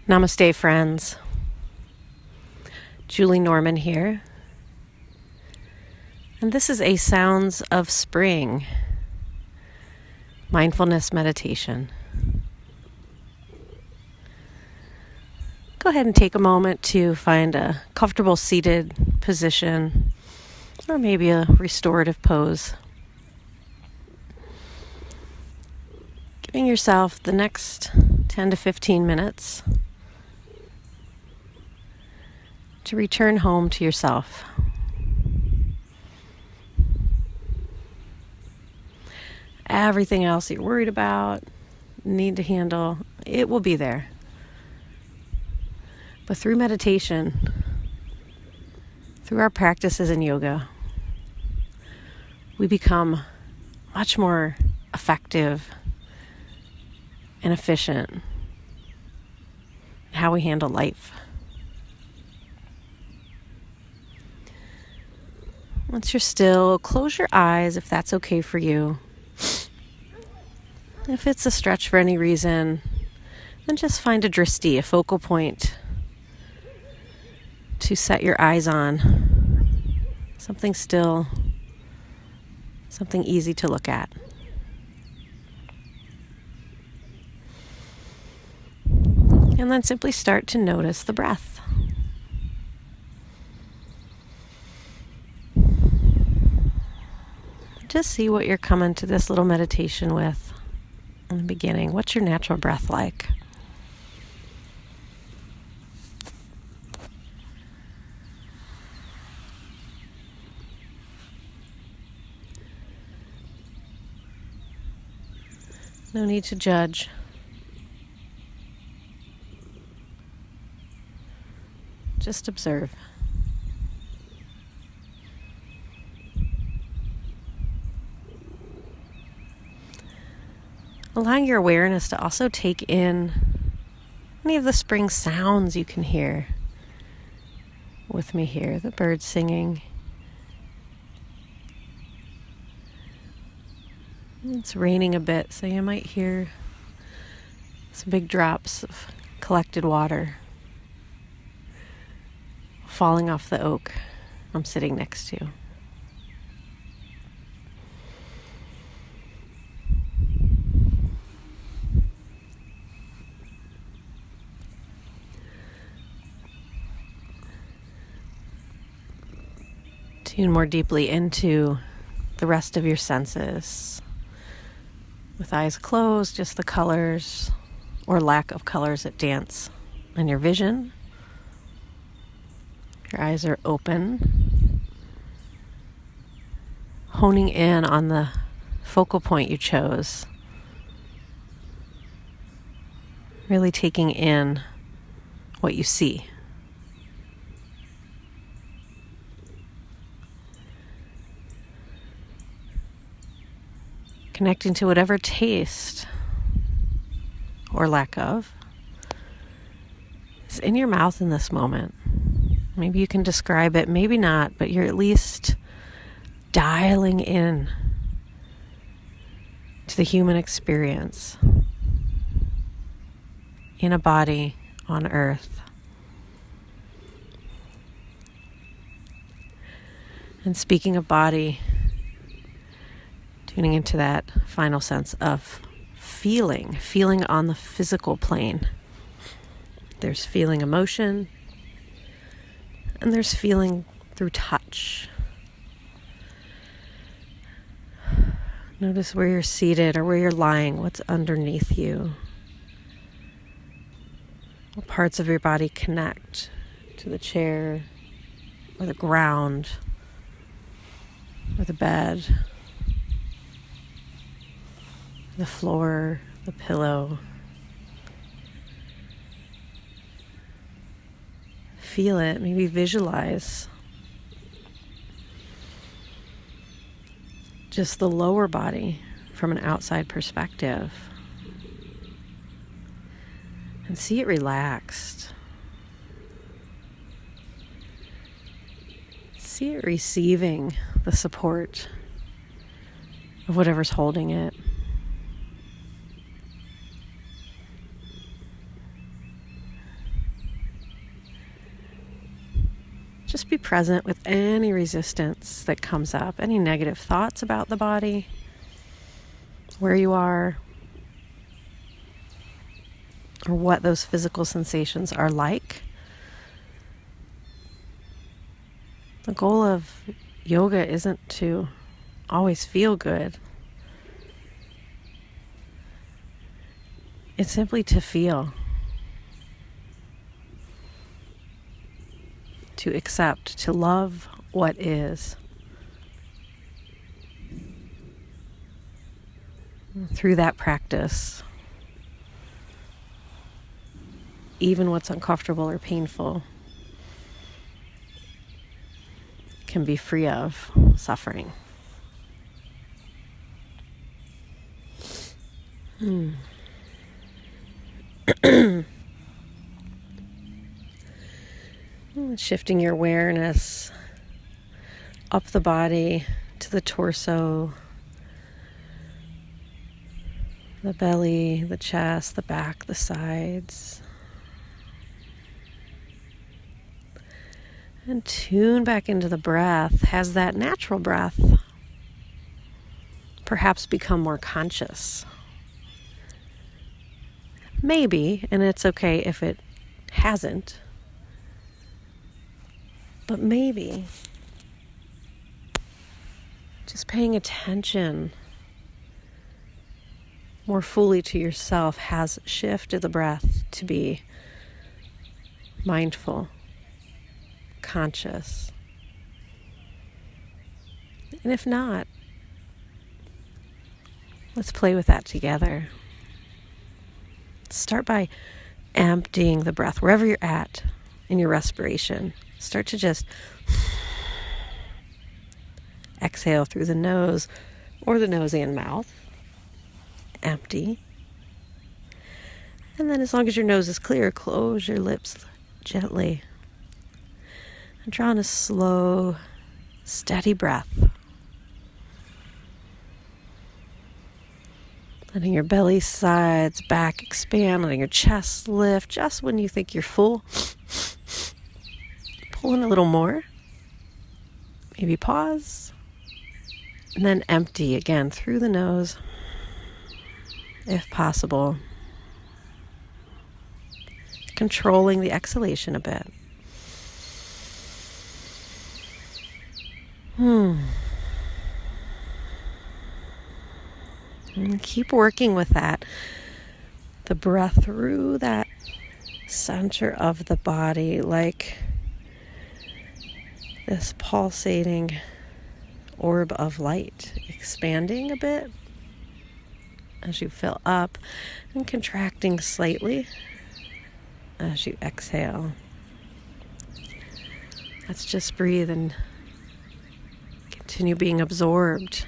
Namaste, friends. Julie Norman here. And this is a Sounds of Spring mindfulness meditation. Go ahead and take a moment to find a comfortable seated position or maybe a restorative pose. Giving yourself the next 10 to 15 minutes to return home to yourself. Everything else you're worried about, need to handle, it will be there. But through meditation, through our practices in yoga, we become much more effective and efficient in how we handle life. Once you're still, close your eyes if that's okay for you. If it's a stretch for any reason, then just find a drishti, a focal point to set your eyes on. Something still, something easy to look at. And then simply start to notice the breath. Just see what you're coming to this little meditation with in the beginning. What's your natural breath like? No need to judge. Just observe. Allowing your awareness to also take in any of the spring sounds you can hear with me here. The birds singing. It's raining a bit, so you might hear some big drops of collected water falling off the oak I'm sitting next to. Tune more deeply into the rest of your senses. With eyes closed, just the colors or lack of colors that dance in your vision. Your eyes are open. Honing in on the focal point you chose. Really taking in what you see. Connecting to whatever taste or lack of is in your mouth in this moment. Maybe you can describe it, maybe not, but you're at least dialing in to the human experience in a body on earth. And speaking of body, tuning into that final sense of feeling on the physical plane. There's feeling emotion, and there's feeling through touch. Notice where you're seated or where you're lying, what's underneath you. What parts of your body connect to the chair or the ground or the bed, the floor, the pillow. Feel it, maybe visualize just the lower body from an outside perspective and see it relaxed. See it receiving the support of whatever's holding it. just be present with any resistance that comes up, any negative thoughts about the body, where you are, or what those physical sensations are like. The goal of yoga isn't to always feel good. It's simply to feel, to accept, to love what is. Through that practice, even what's uncomfortable or painful can be free of suffering. Shifting your awareness up the body to the torso, the belly, the chest, the back, the sides. And tune back into the breath. Has that natural breath perhaps become more conscious? Maybe, and it's okay if it hasn't, but maybe just paying attention more fully to yourself has shifted the breath to be mindful, conscious. And if not, let's play with that together. Start by emptying the breath wherever you're at in your respiration. Start to just exhale through the nose or the nose and mouth. Empty. And then as long as your nose is clear, close your lips gently. And draw in a slow, steady breath. Letting your belly, sides, back expand, letting your chest lift just when you think you're full. Pull in a little more. Maybe pause. And then empty again through the nose, if possible. Controlling the exhalation a bit. And keep working with that. The breath through that center of the body, like this pulsating orb of light, expanding a bit as you fill up and contracting slightly as you exhale. Let's just breathe and continue being absorbed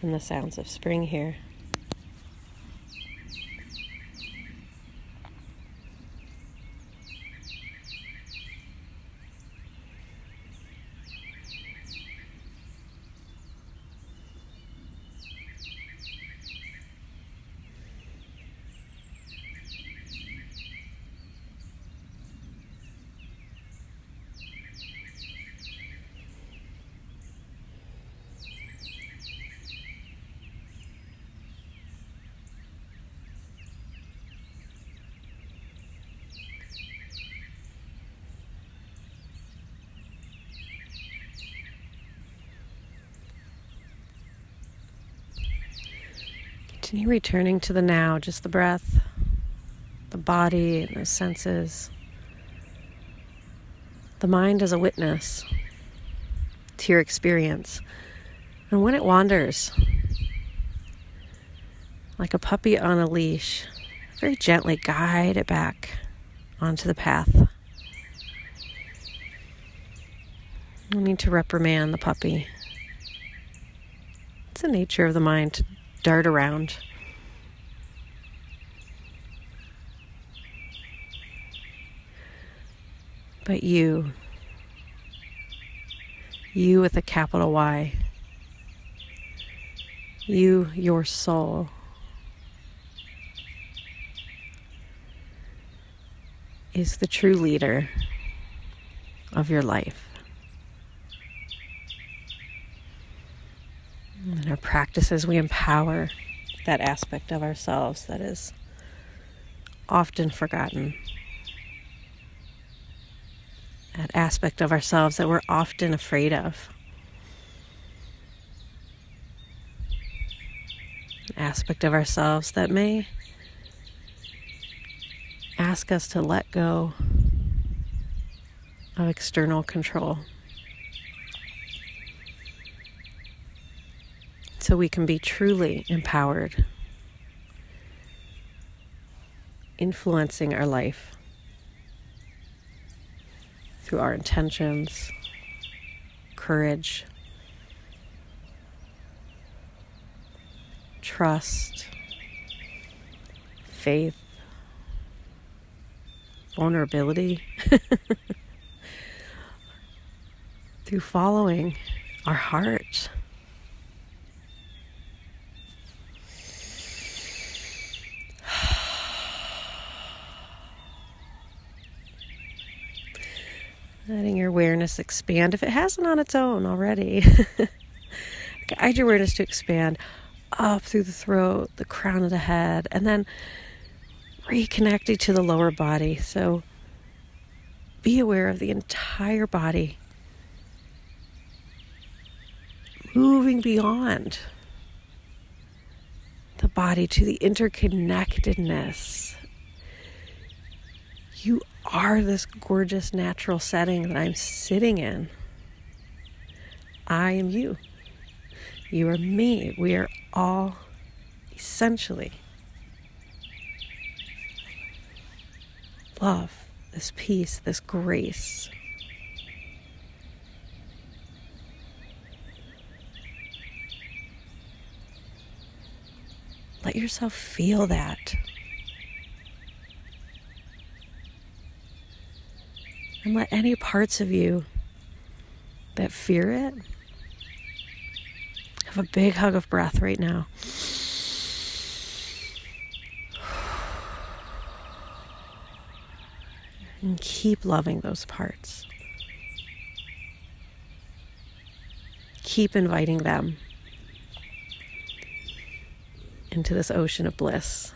in the sounds of spring here. Continue returning to the now, just the breath, the body, and the senses. The mind as a witness to your experience. And when it wanders, like a puppy on a leash, very gently guide it back onto the path. No need to reprimand the puppy. It's the nature of the mind to dart around. But you with a capital Y, your soul, is the true leader of your life. practices, we empower that aspect of ourselves that is often forgotten. That aspect of ourselves that we're often afraid of. An aspect of ourselves that may ask us to let go of external control so we can be truly empowered, influencing our life through our intentions, courage, trust, faith, vulnerability, through following our heart. Letting your awareness expand, if it hasn't on its own already. Guide your awareness to expand up through the throat, the crown of the head, and then reconnecting to the lower body. So be aware of the entire body, moving beyond the body to the interconnectedness. You are this gorgeous natural setting that I'm sitting in. I am you. You are me. We are all essentially love, this peace, this grace. Let yourself feel that. And let any parts of you that fear it have a big hug of breath right now. And keep loving those parts. Keep inviting them into this ocean of bliss.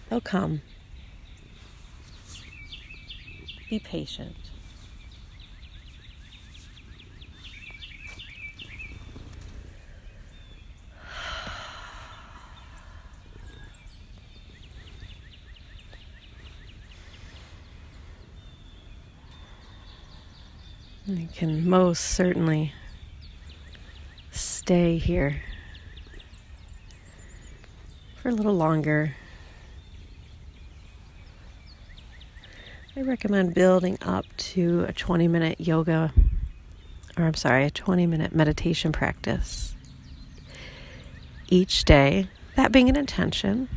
They'll come. Be patient. You can most certainly stay here for a little longer. I recommend building up to a 20-minute yoga, a 20-minute meditation practice each day, that being an intention.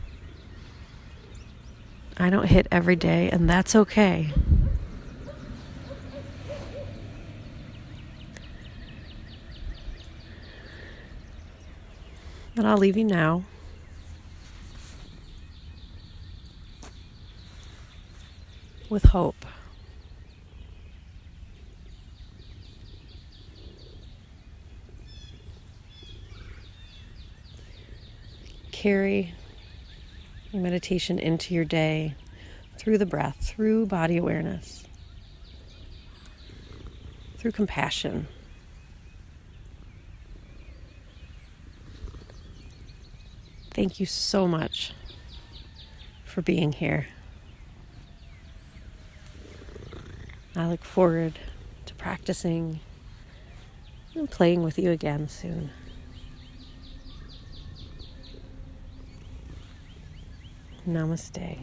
I don't hit every day, and that's okay. But I'll leave you now with hope. Carry your meditation into your day through the breath, through body awareness, through compassion. Thank you so much for being here. I look forward to practicing and playing with you again soon. Namaste.